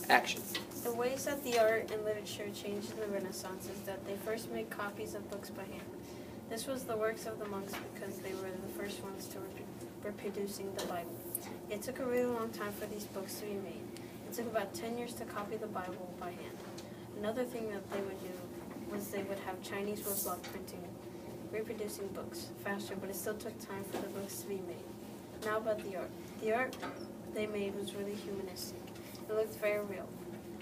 Action. The ways that the art and literature changed in the Renaissance is that they first made copies of books by hand. This was the works of the monks because they were the first ones to reproducing the Bible. It took a really long time for these books to be made. It took about 10 years to copy the Bible by hand. Another thing that they would do was they would have Chinese woodblock printing, reproducing books faster, but it still took time for the books to be made. Now about the art. The art they made was really humanistic. It looked very real.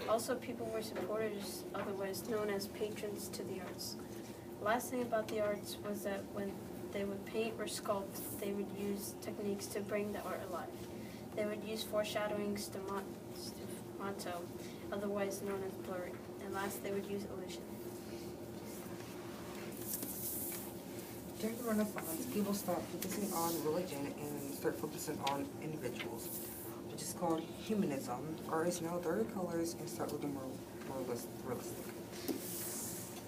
Also, people were supporters, otherwise known as patrons to the arts. Last thing about the arts was that when they would paint or sculpt, they would use techniques to bring the art alive. They would use foreshadowing, sfumato, otherwise known as blurring. And last, they would use illusion. During the Renaissance, people stopped focusing on religion and start focusing on individuals, which is called humanism. Art is now darker colors and start looking more realistic.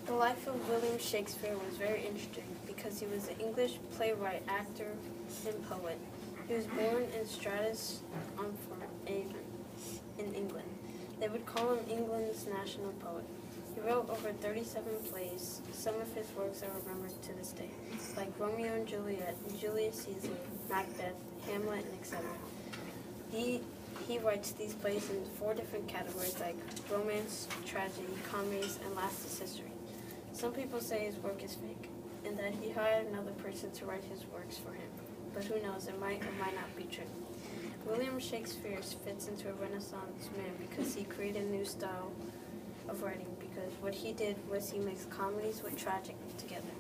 The life of William Shakespeare was very interesting because he was an English playwright, actor, and poet. He was born in Stratford-on-Avon in England. They would call him England's national poet. He wrote over 37 plays. Some of his works are remembered to this day, like Romeo and Juliet, Julius Caesar, Macbeth, Hamlet, and etc. He writes these plays in 4 different categories like romance, tragedy, comedies, and last is history. Some people say his work is fake, and that he hired another person to write his works for him. But who knows, it might or might not be true. William Shakespeare fits into a Renaissance man because he created a new style of writing, because what he did was he mixed comedies with tragic together,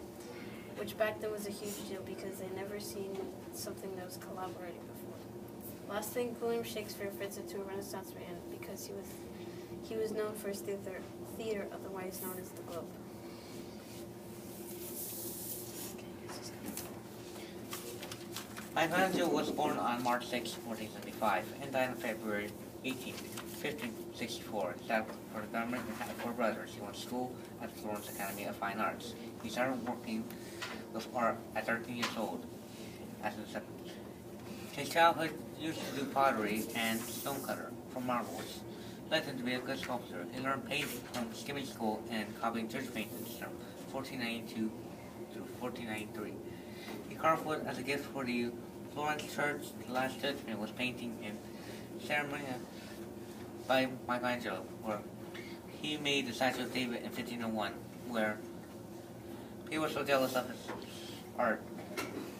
which back then was a huge deal because they never seen something that was collaborating before. Last thing, William Shakespeare fits into a Renaissance man because he was known for his theater, otherwise known as the Globe. Michelangelo was born on March 6, 1475, and died on February 18, 1564. Sad for the government and had 4 brothers. He went to school at the Florence Academy of Fine Arts. He started working with art at 13 years old. His childhood used to do pottery and stonecutter for marbles. Led him to be a good sculptor. He learned painting from skimming school and copying church paintings from 1492 to 1493. He carved wood as a gift for the Florence Church. The Last Judgment was painting in ceremony by Michelangelo, where he made the statue of David in 1501, where he was so jealous of his art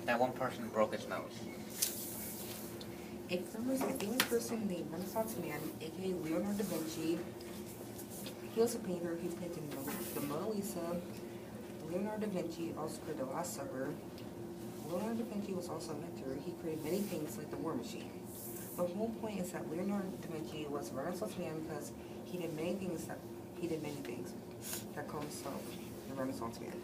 that one person broke his nose. A famous person named Renaissance man, aka Leonardo da Vinci. He was a painter. He painted the Mona Lisa. Leonardo da Vinci also created The Last Supper. Leonardo da Vinci was also a mentor. He created many things like the War Machine. But the whole point is that Leonardo da Vinci was a Renaissance man because he did many things that comes from the Renaissance man.